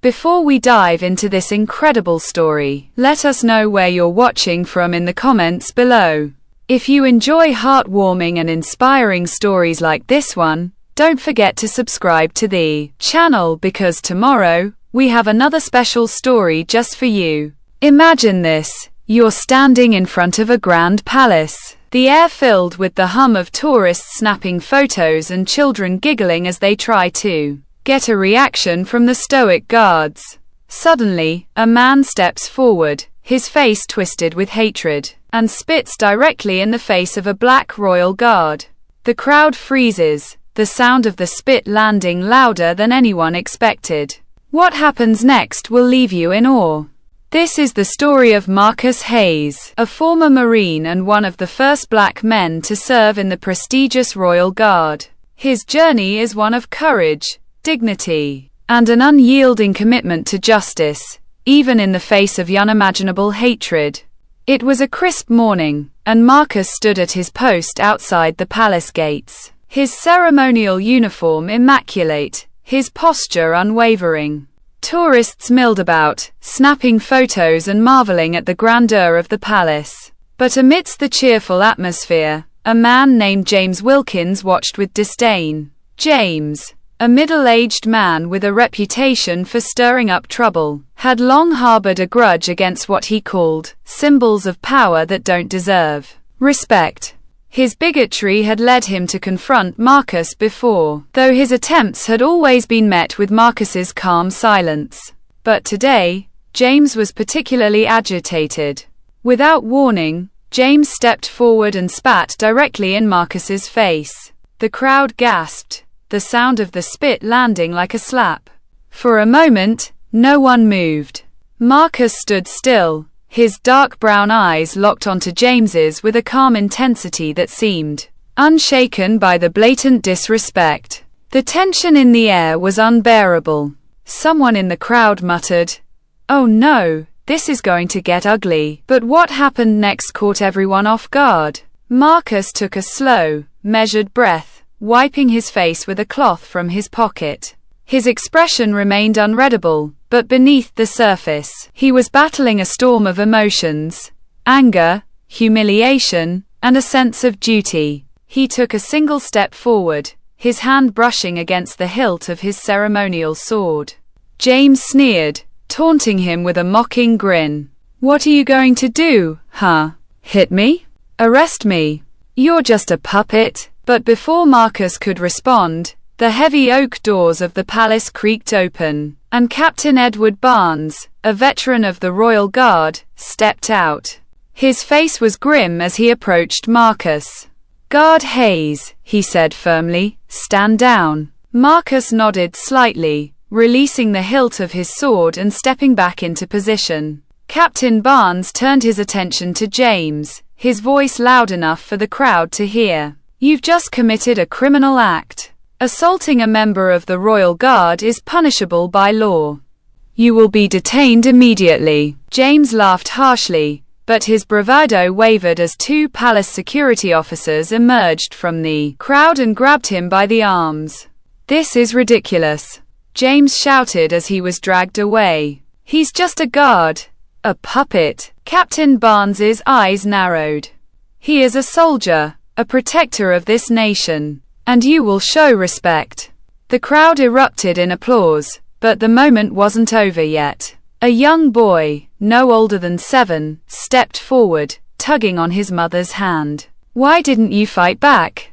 Before we dive into this incredible story, let us know where you're watching from in the comments below. If you enjoy heartwarming and inspiring stories like this one, don't forget to subscribe to the channel because tomorrow, we have another special story just for you. Imagine this. You're standing in front of a grand palace. The air filled with the hum of tourists snapping photos and children giggling as they try to get a reaction from the stoic guards. Suddenly, a man steps forward, his face twisted with hatred, and spits directly in the face of a black royal guard. The crowd freezes, the sound of the spit landing louder than anyone expected. What happens next will leave you in awe. This is the story of Marcus Hayes, a former Marine and one of the first black men to serve in the prestigious Royal Guard. His journey is one of courage, dignity, and an unyielding commitment to justice, even in the face of unimaginable hatred. It was a crisp morning, and Marcus stood at his post outside the palace gates, his ceremonial uniform immaculate, his posture unwavering. Tourists milled about, snapping photos and marveling at the grandeur of the palace. But amidst the cheerful atmosphere, a man named James Wilkins watched with disdain. James, a middle-aged man with a reputation for stirring up trouble, had long harbored a grudge against what he called symbols of power that don't deserve respect. His bigotry had led him to confront Marcus before, though his attempts had always been met with Marcus's calm silence. But today, James was particularly agitated. Without warning, James stepped forward and spat directly in Marcus's face. The crowd gasped, the sound of the spit landing like a slap. For a moment, no one moved. Marcus stood still, his dark brown eyes locked onto James's with a calm intensity that seemed unshaken by the blatant disrespect. The tension in the air was unbearable. Someone in the crowd muttered, "Oh no, this is going to get ugly." But what happened next caught everyone off guard. Marcus took a slow, measured breath, wiping his face with a cloth from his pocket. His expression remained unreadable, but beneath the surface, he was battling a storm of emotions: anger, humiliation, and a sense of duty. He took a single step forward, his hand brushing against the hilt of his ceremonial sword. James sneered, taunting him with a mocking grin. "What are you going to do, huh? Hit me? Arrest me? You're just a puppet." But before Marcus could respond, the heavy oak doors of the palace creaked open, and Captain Edward Barnes, a veteran of the Royal Guard, stepped out. His face was grim as he approached Marcus. "Guard Hayes," he said firmly, "stand down." Marcus nodded slightly, releasing the hilt of his sword and stepping back into position. Captain Barnes turned his attention to James, his voice loud enough for the crowd to hear. "You've just committed a criminal act. Assaulting a member of the Royal Guard is punishable by law. You will be detained immediately." James laughed harshly, but his bravado wavered as two palace security officers emerged from the crowd and grabbed him by the arms. "This is ridiculous," James shouted as he was dragged away. "He's just a guard. A puppet." Captain Barnes's eyes narrowed. "He is a soldier, a protector of this nation, and you will show respect." The crowd erupted in applause, but the moment wasn't over yet. A young boy, no older than 7, stepped forward, tugging on his mother's hand. "Why didn't you fight back?"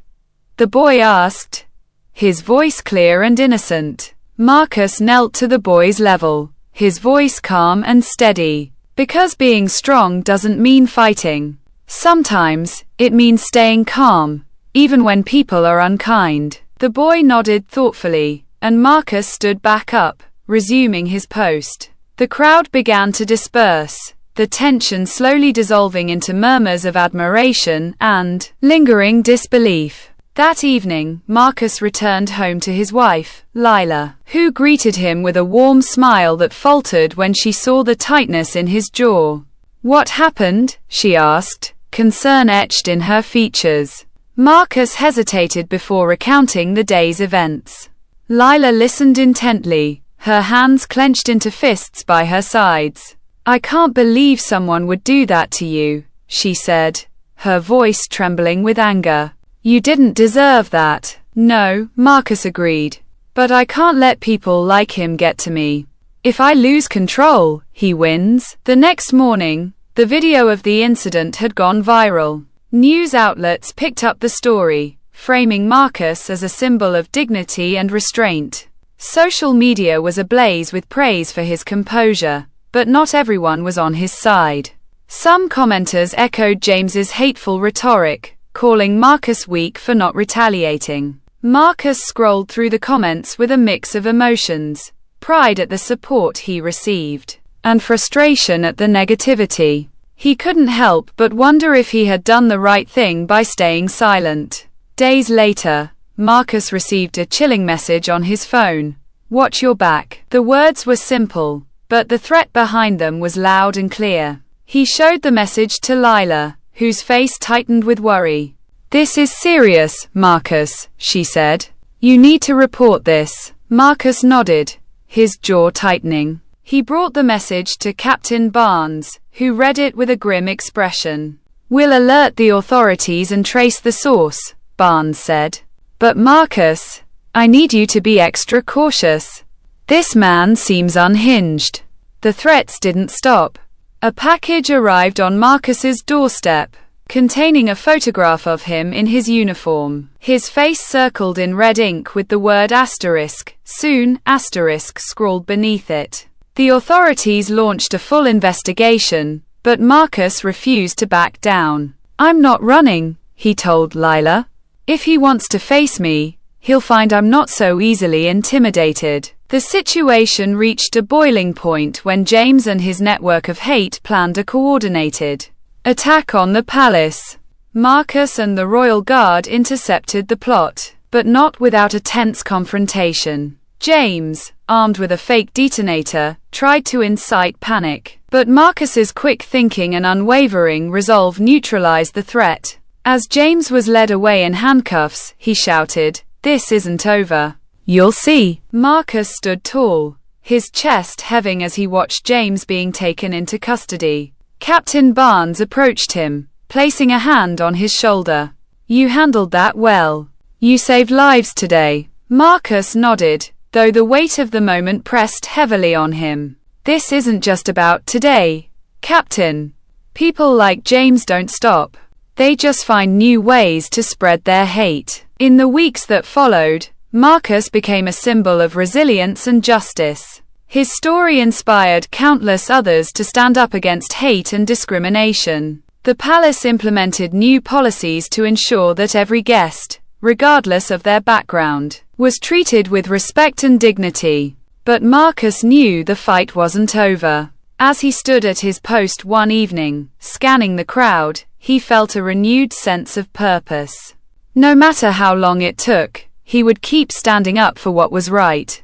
the boy asked, his voice clear and innocent. Marcus knelt to the boy's level, his voice calm and steady. "Because being strong doesn't mean fighting. Sometimes, it means staying calm, even when people are unkind." The boy nodded thoughtfully, and Marcus stood back up, resuming his post. The crowd began to disperse, the tension slowly dissolving into murmurs of admiration and lingering disbelief. That evening, Marcus returned home to his wife, Lila, who greeted him with a warm smile that faltered when she saw the tightness in his jaw. "What happened?" she asked, concern etched in her features. Marcus hesitated before recounting the day's events. Lila listened intently, her hands clenched into fists by her sides. "I can't believe someone would do that to you," she said, her voice trembling with anger. "You didn't deserve that." "No," Marcus agreed. "But I can't let people like him get to me. If I lose control, he wins." The next morning, the video of the incident had gone viral. News outlets picked up the story, framing Marcus as a symbol of dignity and restraint. Social media was ablaze with praise for his composure, but not everyone was on his side. Some commenters echoed James's hateful rhetoric, calling Marcus weak for not retaliating. Marcus scrolled through the comments with a mix of emotions: pride at the support he received, and frustration at the negativity. He couldn't help but wonder if he had done the right thing by staying silent. Days later, Marcus received a chilling message on his phone: "Watch your back." The words were simple, but the threat behind them was loud and clear. He showed the message to Lila, whose face tightened with worry. "This is serious, Marcus," she said. "You need to report this." Marcus nodded, his jaw tightening. He brought the message to Captain Barnes, who read it with a grim expression. "We'll alert the authorities and trace the source," Barnes said. "But Marcus, I need you to be extra cautious. This man seems unhinged." The threats didn't stop. A package arrived on Marcus's doorstep, containing a photograph of him in his uniform, his face circled in red ink with the word asterisk, soon, asterisk scrawled beneath it. The authorities launched a full investigation, but Marcus refused to back down. "I'm not running," he told Lila. "If he wants to face me, he'll find I'm not so easily intimidated." The situation reached a boiling point when James and his network of hate planned a coordinated attack on the palace. Marcus and the royal guard intercepted the plot, but not without a tense confrontation. James, armed with a fake detonator, tried to incite panic, but Marcus's quick thinking and unwavering resolve neutralized the threat. As James was led away in handcuffs, he shouted, "This isn't over. You'll see." Marcus stood tall, his chest heaving as he watched James being taken into custody. Captain Barnes approached him, placing a hand on his shoulder. "You handled that well. You saved lives today." Marcus nodded, though the weight of the moment pressed heavily on him. "This isn't just about today, Captain. People like James don't stop. They just find new ways to spread their hate." In the weeks that followed, Marcus became a symbol of resilience and justice. His story inspired countless others to stand up against hate and discrimination. The palace implemented new policies to ensure that every guest, regardless of their background, was treated with respect and dignity. But Marcus knew the fight wasn't over. As he stood at his post one evening, scanning the crowd, he felt a renewed sense of purpose. No matter how long it took, he would keep standing up for what was right.